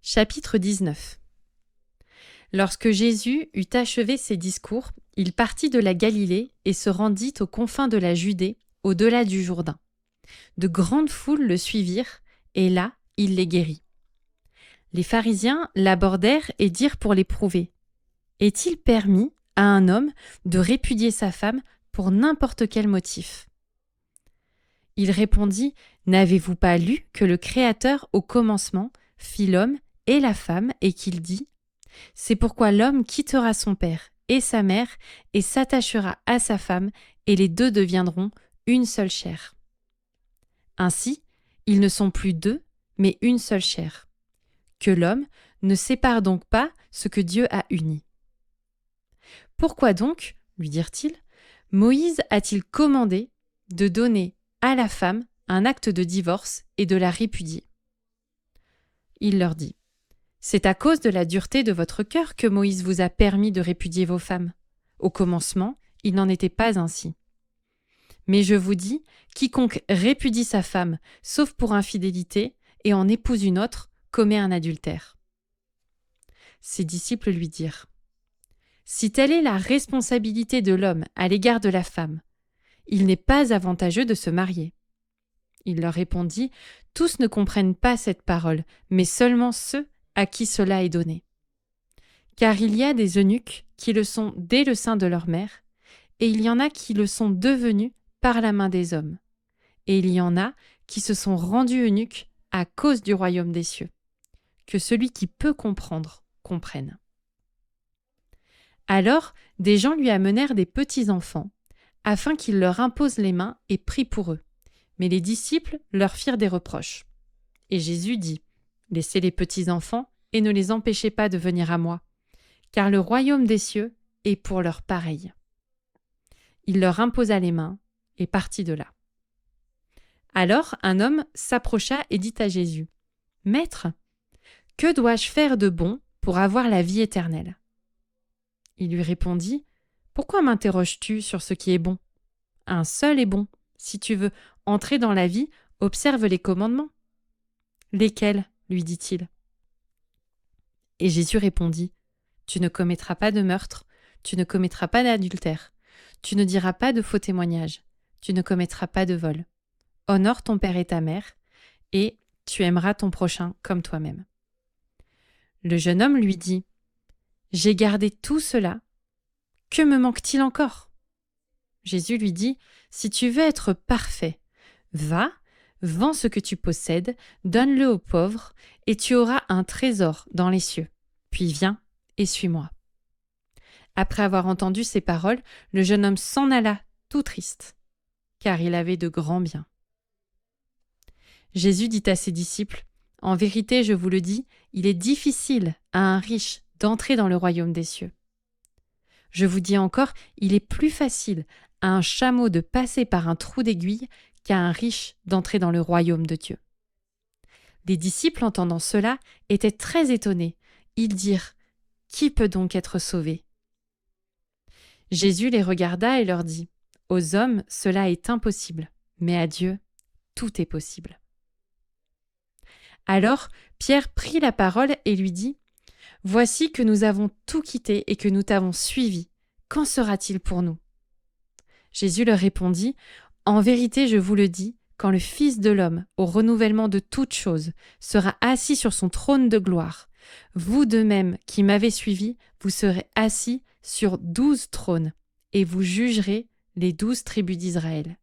Chapitre 19. Lorsque Jésus eut achevé ses discours, il partit de la Galilée et se rendit aux confins de la Judée, au-delà du Jourdain. De grandes foules le suivirent, et là, il les guérit. Les pharisiens l'abordèrent et dirent pour l'éprouver : « Est-il permis à un homme de répudier sa femme pour n'importe quel motif ?» Il répondit : « N'avez-vous pas lu que le Créateur, au commencement, fit l'homme et la femme, et qu'il dit : c'est pourquoi l'homme quittera son père et sa mère et s'attachera à sa femme, et les deux deviendront une seule chair. Ainsi, ils ne sont plus deux, mais une seule chair. Que l'homme ne sépare donc pas ce que Dieu a uni. Pourquoi donc, lui dirent-ils, Moïse a-t-il commandé de donner à la femme un acte de divorce et de la répudier ? Il leur dit : c'est à cause de la dureté de votre cœur que Moïse vous a permis de répudier vos femmes. Au commencement, il n'en était pas ainsi. Mais je vous dis, quiconque répudie sa femme, sauf pour infidélité, et en épouse une autre, commet un adultère. Ses disciples lui dirent : si telle est la responsabilité de l'homme à l'égard de la femme, il n'est pas avantageux de se marier. Il leur répondit : tous ne comprennent pas cette parole, mais seulement ceux à qui cela est donné. Car il y a des eunuques qui le sont dès le sein de leur mère, et il y en a qui le sont devenus par la main des hommes, et il y en a qui se sont rendus eunuques à cause du royaume des cieux. Que celui qui peut comprendre, comprenne. Alors, des gens lui amenèrent des petits enfants, afin qu'il leur impose les mains et prie pour eux. Mais les disciples leur firent des reproches. Et Jésus dit : laissez les petits enfants et ne les empêchez pas de venir à moi, car le royaume des cieux est pour leurs pareils. Il leur imposa les mains et partit de là. Alors un homme s'approcha et dit à Jésus : Maître, que dois-je faire de bon pour avoir la vie éternelle ? Il lui répondit : pourquoi m'interroges-tu sur ce qui est bon ? Un seul est bon. Si tu veux entrer dans la vie, observe les commandements. Lesquels ? Lui dit-il. Et Jésus répondit : tu ne commettras pas de meurtre, tu ne commettras pas d'adultère, tu ne diras pas de faux témoignages, tu ne commettras pas de vol. Honore ton père et ta mère, et tu aimeras ton prochain comme toi-même. Le jeune homme lui dit : j'ai gardé tout cela. Que me manque-t-il encore ? Jésus lui dit : si tu veux être parfait, va, vends ce que tu possèdes, donne-le aux pauvres, et tu auras un trésor dans les cieux. Puis viens et suis-moi. Après avoir entendu ces paroles, le jeune homme s'en alla tout triste, car il avait de grands biens. Jésus dit à ses disciples : en vérité, je vous le dis, il est difficile à un riche d'entrer dans le royaume des cieux. Je vous dis encore, il est plus facile à un chameau de passer par un trou d'aiguille qu'à un riche d'entrer dans le royaume de Dieu. Les disciples, entendant cela, étaient très étonnés. Ils dirent : qui peut donc être sauvé ? Jésus les regarda et leur dit : aux hommes, cela est impossible, mais à Dieu, tout est possible. Alors, Pierre prit la parole et lui dit : voici que nous avons tout quitté et que nous t'avons suivi. Qu'en sera-t-il pour nous ? Jésus leur répondit : en vérité, je vous le dis, quand le Fils de l'homme, au renouvellement de toutes choses, sera assis sur son trône de gloire, vous de même qui m'avez suivi, vous serez assis sur 12 trônes, et vous jugerez les 12 tribus d'Israël.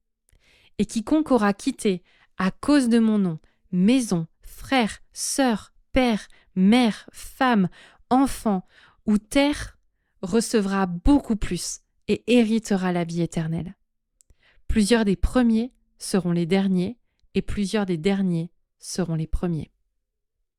Et quiconque aura quitté, à cause de mon nom, maison, frères, sœurs, père, mère, femme, enfants ou terre, recevra beaucoup plus et héritera la vie éternelle. Plusieurs des premiers seront les derniers, et plusieurs des derniers seront les premiers.